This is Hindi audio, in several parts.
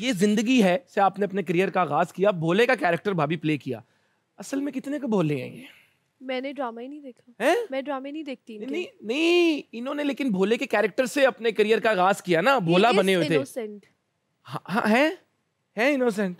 ये जिंदगी है से आपने अपने करियर का आगाज किया, भोले का कैरेक्टर भाभी प्ले किया। असल में कितने को भोले हैं ये? मैंने ड्रामा ही नहीं देखा हैं? मैं ड्रामे नहीं देखती इनके। नहीं नहीं, इन्होंने लेकिन भोले के कैरेक्टर से अपने करियर का आगाज किया ना, भोला बने हुए थे। इनोसेंट हाँ है इनोसेंट,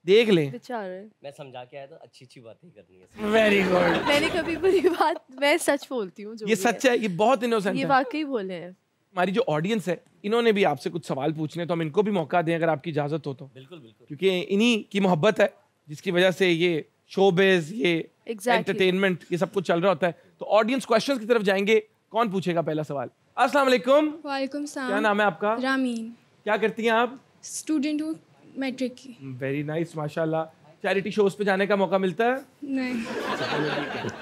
देख लें। बेचारे। मैं समझा के आया था, अच्छी बातें करनी है। Very good. मैंने कभी बुरी बात, मैं सच बोलती हूँ। ये सच है, ये बहुत इनोसेंट है। ये वाकई बोले हैं। हमारी जो ऑडियंस है, इन्होंने भी आपसे कुछ सवाल पूछने, तो हम इनको भी मौका दें अगर आपकी इजाजत हो तो। बिल्कुल बिल्कुल, क्योंकि इन्हीं की मोहब्बत है जिसकी वजह से ये शोबिज, ये एंटरटेनमेंट, ये सब कुछ चल रहा होता है। तो ऑडियंस क्वेश्चंस की तरफ जाएंगे। कौन पूछेगा पहला सवाल? अस्सलाम वालेकुम। वालेकुम सलाम। क्या नाम है आपका? रामीन। क्या करती हैं आप? स्टूडेंट हूँ मैट्रिक की। वेरी नाइस, माशाल्लाह। चैरिटी शोज पे जाने का मौका मिलता है? नहीं।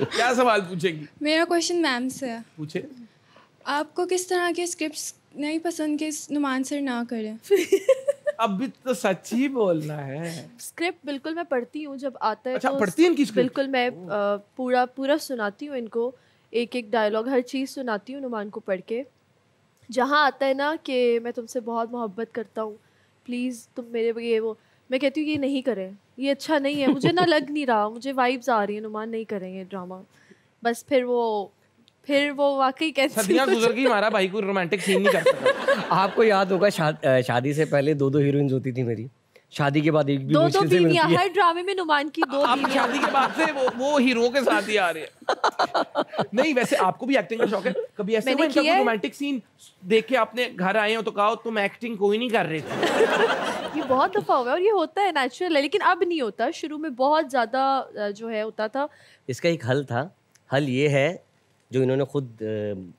क्या सवाल पूछेगी? मेरा क्वेश्चन मैम से है। पूछे। आपको किस तरह के स्क्रिप्ट्स नहीं पसंद के नुमान सर ना करें? अब भी तो सच ही बोलना है। स्क्रिप्ट बिल्कुल मैं पढ़ती हूँ जब आता है। अच्छा, तो पढ़ती हैं इनकी स्क्रिप्ट? बिल्कुल मैं पूरा सुनाती हूँ इनको, एक एक डायलॉग, हर चीज़ सुनाती हूँ नुमान को पढ़ के। जहाँ आता है ना कि मैं तुमसे बहुत मोहब्बत करता हूँ, प्लीज़ तुम मेरे ये वो, मैं कहती हूँ ये नहीं करें, ये अच्छा नहीं है, मुझे ना लग नहीं रहा, मुझे वाइब्स आ रही है, नुमान नहीं करेंगे ड्रामा। बस फिर वो वाकई कैसे सदियां गुजर गई, हमारा भाई कोई रोमांटिक सीन नहीं कर सका। आपको याद होगा शादी से पहले 2 हीरोइंस होती थी मेरी, शादी के बाद एक भी दो मुश्किल से मिलती है। हर ड्रामे में नुमान की 2 आप शादी के बाद से वो हीरो के साथ ही आ रहे हैं। नहीं, वैसे आपको भी एक्टिंग का शौक है? कभी ऐसे हुआ इनका कोई रोमांटिक सीन देख के आपने घर आए हो तो कहा तुम एक्टिंग कोई नहीं कर रहे थे? ये बहुत दफा हुआ है और ये होता है, नेचुरल है, लेकिन अब नहीं होता। शुरू में बहुत ज्यादा जो है होता था। इसका एक हल था, हल ये है जो इन्होंने खुद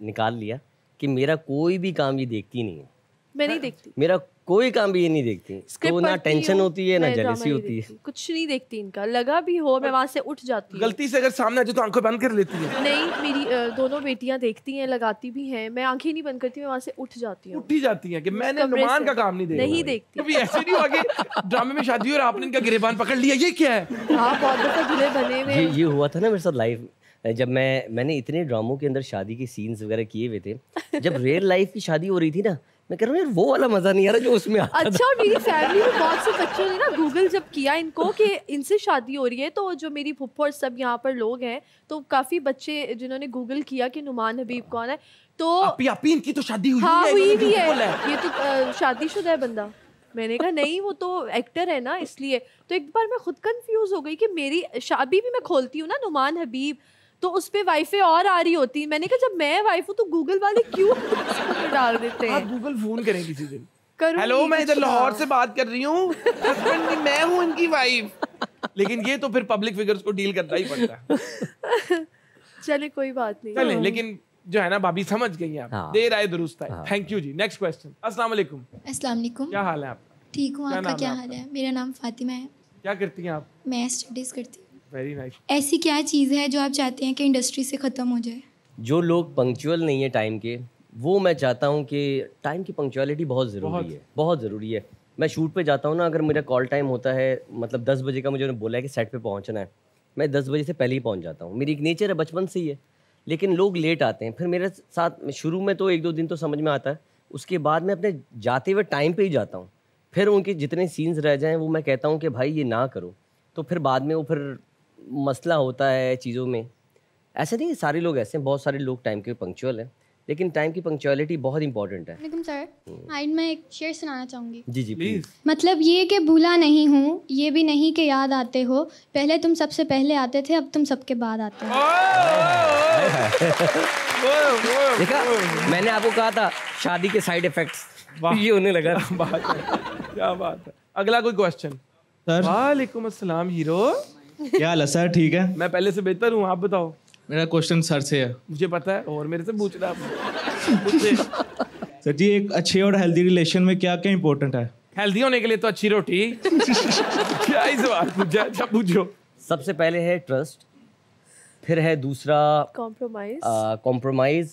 निकाल लिया कि मेरा कोई भी काम ये देखती नहीं है। मैं नहीं देखती, मेरा कोई काम भी ये नहीं देखती, तो ना टेंशन होती है ना जेलसी होती है, कुछ नहीं देखती इनका। लगा भी हो मैं वहाँ से उठ जाती हूँ। गलती से अगर सामने आ जाए तो आंखें बंद कर लेती है? नहीं, मेरी दोनों बेटियां देखती हैं, लगाती भी हैं, मैं आंखें नहीं बंद करती, मैं वहाँ से उठ जाती हूँ। उठ ही जाती हैं कि मैंने नुमान का काम नहीं देखा। नहीं देखती। कभी ऐसे नहीं हुआ कि ड्रामे में शादी और आपने इनका गिरेबान पकड़ लिया, ये क्या है? हाँ, बहुत दफा दूल्हे बने हुए। ये हुआ था ना मेरे साथ लाइव, जब मैंने इतने ड्रामों के अंदर शादी के सीन्स वगैरह किए हुए थे, जब रियल लाइफ की शादी हो रही थी ना, मैं कह रहा हूँ यार वो वाला मजा नहीं आ रहा जो उसमें आता था। अच्छा, और मेरी फैमिली में बहुत से बच्चों ने ना गूगल जब किया इनको कि इनसे शादी हो रही है, तो जो मेरी फुफ्फो और सब यहाँ पर लोग हैं, तो काफी बच्चे जिन्होंने गूगल किया कि नुमान हबीब कौन है, तो आपी इनकी तो शादी हुई हाँ, है, हुई भी है, ये तो शादीशुदा है बंदा। मैंने कहा नहीं, वो तो एक्टर है ना, इसलिए। तो एक बार मैं खुद कंफ्यूज हो गई कि मेरी शादी भी मैं खोलती हूँ ना नुमान हबीब, तो उस पे वाइफे और आ रही होती। मैंने कहा जब मैं वाइफ हूँ तो गूगल वाले क्यों डाल देते हैं? आप गूगल फोन करें किसी दिन। करूँगी। हेलो, मैं इधर लाहौर से बात कर रही हूँ, हस्बैंड नहीं, मैं हूँ इनकी वाइफ। लेकिन ये तो फिर पब्लिक फिगर्स को डील करना ही पड़ता है। चले, कोई बात नहीं। चलें, लेकिन जो है ना भाभी समझ गई आप। हाँ। देर आए दुरुस्त आए। हाँ। थैंक यू जी। Next question. अस्सलाम वालेकुम। अस्सलाम वालेकुम। क्या हाल है आपका? ठीक हूँ, क्या आपका नाम क्या है हाल है? मेरा नाम फातिमा है। क्या करती हैं आप? मैं स्टडीज़ करती हूँ। Very nice. ऐसी क्या चीज़ है जो आप चाहते हैं कि इंडस्ट्री से ख़त्म हो जाए? जो लोग पंक्चुअल नहीं है टाइम के, वो मैं चाहता हूँ कि टाइम की पंक्चुअलिटी बहुत ज़रूरी है, बहुत ज़रूरी है। मैं शूट पे जाता हूँ ना, अगर मेरा कॉल टाइम होता है, मतलब 10 बजे का मुझे बोला है कि सेट पे पहुँचना है, मैं 10 बजे से पहले ही पहुँच जाता हूँ। मेरी एक नेचर है, बचपन से ही है। लेकिन लोग लेट आते हैं, फिर मेरे साथ शुरू में तो 1-2 दिन तो समझ में आता है, उसके बाद मैं अपने जाते हुए टाइम पे ही जाता हूँ। फिर उनके जितने सीन्स रह जाएँ वो मैं कहता हूँ कि भाई ये ना करो, तो फिर बाद में वो फिर मसला होता है चीज़ों में। ऐसे नहीं, सारे लोग ऐसे हैं, बहुत सारे लोग टाइम के पंक्चुअल हैं, लेकिन टाइम की पंक्चुअलिटी बहुत इंपॉर्टेंट है। वालेकुम सर, आज मैं एक शेर सुनाना चाहूँगी। जी जी प्लीज़। मतलब ये कि भूला नहीं हूँ, ये भी नहीं कि याद आते हो, पहले तुम सबसे पहले आते थे, अब तुम सबके बाद आते हो। देखा, मैंने आपको कहा था शादी के साइड इफेक्ट्स ये होने लगा। बात है, क्या बात है। अगला कोई क्वेश्चन? सर। वालेकुम अस्सलाम हीरो। क्या हाल है सर? ठीक है, मैं पहले से बेहतर हूँ, आप बताओ। मेरा क्वेश्चन सर से है। मुझे पता है, और मेरे से पूछ रहा है। सर जी, एक अच्छे और हेल्दी रिलेशन में क्या क्या इंपॉर्टेंट है? हेल्दी होने के लिए तो अच्छी रोटी। क्या ही सवाल पूछा? अच्छा पूछो। सबसे पहले है ट्रस्ट, फिर है दूसरा कॉम्प्रोमाइज़।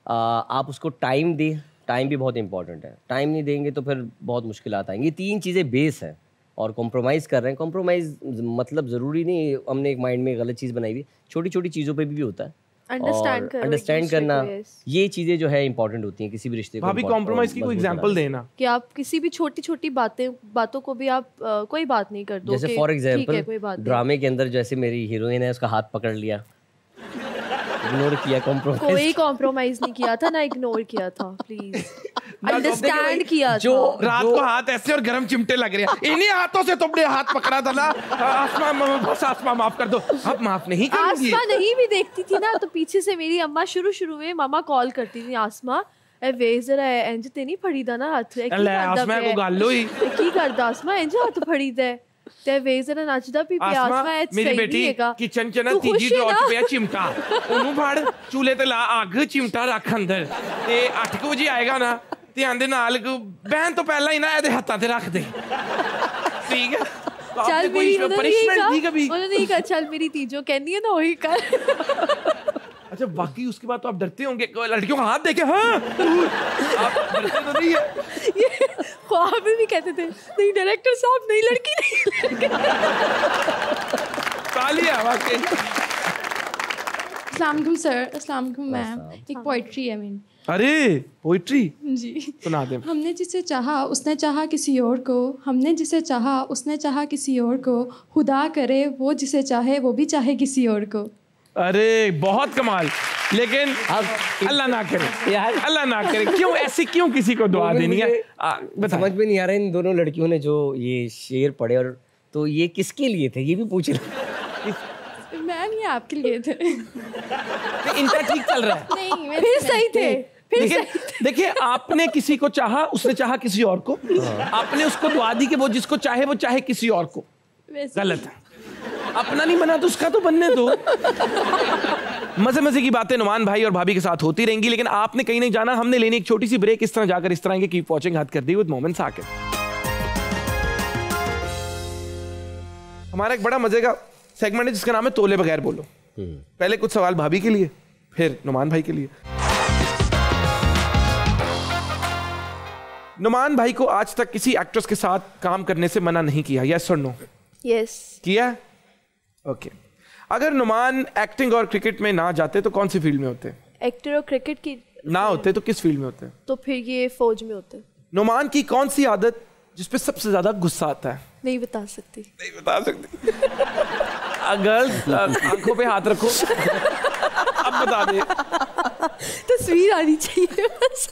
आप उसको टाइम दें, टाइम भी बहुत इंपॉर्टेंट है। टाइम नहीं देंगे तो फिर बहुत मुश्किलात आएंगी। ये 3 चीज़ें बेस है। और कॉम्प्रोमाइज़ कर रहे हैं, कॉम्प्रोमाइज़ मतलब ज़रूरी नहीं हमने एक माइंड में गलत चीज़ बनाई हुई, छोटी छोटी चीज़ों पे भी होता है। अंडरस्टैंड करना, ये चीजें जो है इंपॉर्टेंट होती हैं किसी भी रिश्ते को। भाभी कॉम्प्रोमाइज की कोई एग्जांपल देना कि आप किसी भी छोटी छोटी बातों को भी आप कोई बात नहीं कर दो। जैसे फॉर एग्जांपल ड्रामे के अंदर जैसे मेरी हीरोइन है, उसका हाथ पकड़ लिया, इग्नोर किया, कॉम्प्रोमाइज। कोई कॉम्प्रोमाइज नहीं किया था ना, इग्नोर किया था, प्लीज अंडरस्टैंड किया जो था। रात को हाथ ऐसे और गरम चिमटे लग रहे हैं, इन्हीं हाथों से तुमने हाथ पकड़ा था ना। बस आसमा माफ कर दो, अब माफ नहीं करूंगी। आसमा नहीं भी देखती थी ना, तो पीछे से मेरी अम्मा शुरू में मामा कॉल करती थी, आसमा ए वे जरा इंज ते नहीं फड़ी दा ना हाथ, आसमा को गल होई की करदा आसमा इंज हाथ फड़ी दे ते वे जरा नचदा भी पिया। आसमा मेरी बेटी किचन च ना तीजी ड्रॉर च पिया चिमटा, ओनू फड़ चूल्हे ते ला अग, चिमटा रख अंदर ते 8 बजे आएगा ना ते आंदे नाल बहन तो पहला ही ना ਇਹਦੇ ਹੱਥਾਂ ਤੇ ਰੱਖ ਦੇ, ठीक है? चल कोई पनिशमेंट दी कभी? उन्होंने नहीं कहा चल मेरी तीजो कहनी है ना वही कर। अच्छा बाकी उसके बाद तो आप डरते होंगे लड़कियों का हाथ देखे? हाँ आप डरते तो नहीं है? ये ख्वाब में भी कहते थे नहीं डायरेक्टर साहब नहीं, लड़की नहीं। तालियां वाकई। अस्सलाम वालेकुम सर। अस्सलाम वालेकुम मैम। एक पोइट्री है मेरी। अरे पोइट्री जी सुना दे। हमने जिसे चाहा उसने चाहा किसी और को, हमने जिसे चाहा उसने चाहा किसी और को, खुदा करे वो जिसे चाहे वो भी चाहे किसी और को। अरे बहुत कमाल, लेकिन अल्लाह ना करे यार, अल्लाह ना करे। क्यों ऐसे, क्यों किसी को दुआ देनी है? समझ में नहीं आ रहा इन दोनों लड़कियों ने जो ये शेर पढ़े, और तो ये किसके लिए थे ये भी पूछ रहे। मैम ये आपके लिए थे। इनका ठीक चल रहा है। नहीं फिर सही थे। देखिए आपने किसी को चाहा, उसने चाहा किसी और को, आपने उसको दुआ दी कि वो जिसको चाहे वो चाहे किसी और को, गलत है। अपना नहीं बना तो उसका तो बनने दो। मजे मजे की बातें नुमान भाई और भाभी के साथ होती रहेंगी, लेकिन आपने कहीं नहीं जाना, हमने लेनी एक छोटी सी ब्रेक। इस तरह जाकर इस तरह के कीप वॉचिंग हाथ कर दी विद मोमेंट्स आके। हमारा एक बड़ा मजे का सेगमेंट है जिसका नाम है तोले बगैर बोलो। पहले कुछ सवाल भाभी के लिए, फिर नुमान भाई के लिए। नुमान भाई को आज तक किसी एक्ट्रेस के साथ काम करने से मना नहीं किया, यस और नो? यस किया। ओके अगर नुमान एक्टिंग और क्रिकेट में ना जाते तो कौन सी फील्ड में होते? एक्टर और क्रिकेट की ना होते तो किस फील्ड में होते? तो फिर ये फौज में होते। नुमान की कौन सी आदत जिस पे सबसे ज्यादा गुस्सा आता है? नहीं बता सकती। नहीं बता सकती। अगर आंखों पे हाथ रखो अब बता दे। तस्वीर आनी चाहिए बस।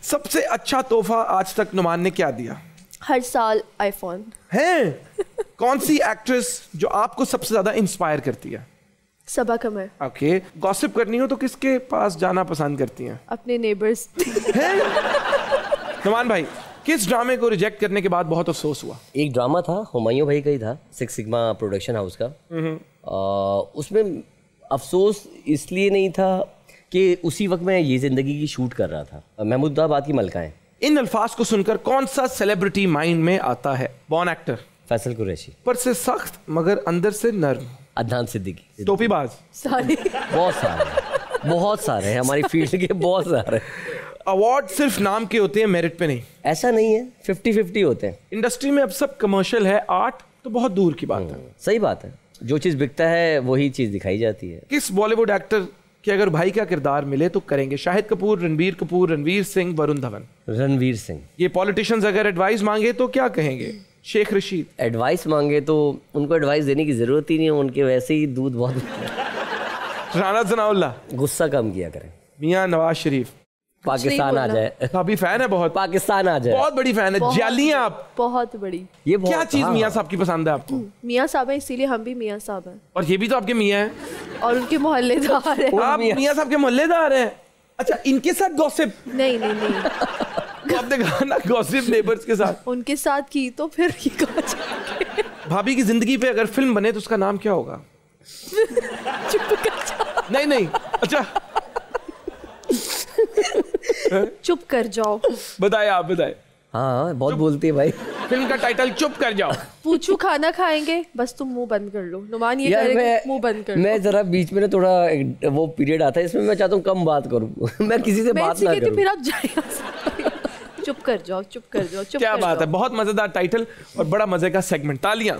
सबसे अच्छा तोहफा आज तक नुमान ने क्या दिया? हर साल आईफोन है। कौन सी एक्ट्रेस जो आपको सबसे ज्यादा इंस्पायर करती है? सबा कमर। ओके गॉसिप करनी हो तो किसके पास जाना पसंद करती हैं? अपने नेबर्स। नुमान भाई किस ड्रामे को रिजेक्ट करने के बाद बहुत अफसोस हुआ? एक ड्रामा था, हुमायूं भाई का ही था, 6 सिग्मा प्रोडक्शन हाउस का। उसमें अफसोस इसलिए नहीं था कि उसी वक्त मैं ये जिंदगी की शूट कर रहा था, महमूदाबाद की मलकाएं। इन अल्फाज को सुनकर कौन सा सेलिब्रिटी माइंड में आता है? Born actor Faisal Qureshi. पर से सख्त मगर अंदर से नर्म अदनान सिद्दीकी। टोपीबाज। सारे बहुत सारे हैं हमारी फील्ड के, बहुत सारे। अवार्ड सिर्फ नाम के होते हैं, मेरिट पे नहीं। ऐसा नहीं है, 50-50 होते हैं। इंडस्ट्री में अब सब कमर्शियल है, आर्ट तो बहुत दूर की बात है। सही बात है, जो चीज बिकता है वही चीज दिखाई जाती है। किस बॉलीवुड एक्टर कि अगर भाई का किरदार मिले तो करेंगे? शाहिद कपूर, रणबीर कपूर, रणवीर सिंह, वरुण धवन। रणवीर सिंह। ये पॉलिटिशियंस अगर एडवाइस मांगे तो क्या कहेंगे? शेख रशीद। एडवाइस मांगे तो उनको एडवाइस देने की जरूरत ही नहीं है, उनके वैसे ही दूध बहुत। राना सनाउल्लाह। गुस्सा कम किया करें। मियां नवाज शरीफ। पाकिस्तान आ जाए। अभी फैन है बहुत। पाकिस्तान आ जाए। बहुत बड़ी फैन है। जालियां आप। बहुत बड़ी। ये क्या चीज मियां साहब की पसंद है आपको? मियां साहब है इसीलिए हम भी मियां साहब हैं। और ये भी तो आपके मियां हैं। और उनके मोहल्लेदार हैं। आप मियां साहब के मोहल्लेदार हैं? अच्छा इनके साथ गॉसिप? नहीं नहीं नहीं। तो आपने कहा ना गॉसिप नेबर्स के साथ। उनके साथ की तो फिर ये कहा जाए। भाभी की जिंदगी पे अगर फिल्म बने तो उसका नाम क्या होगा? चुप कर जाओ। नहीं नहीं अच्छा चुप कर जाओ। बताए आप बताए। हाँ बहुत बोलती है भाई। फिल्म का टाइटल चुप कर जाओ। पूछू खाना खाएंगे, बस तुम मुंह बंद कर लो। नुमान ये करेगा मुंह बंद कर लो। मैं जरा बीच में ना थोड़ा वो पीरियड आता है इसमें मैं चाहता हूँ कम बात करूँ। मैं किसी से बात ना करूँ। फिर आप जाइए। चुप कर जाओ, चुप कर जाओ, चुप। क्या बात है, बहुत मजेदार टाइटल और बड़ा मजे का सेगमेंट। तालियां।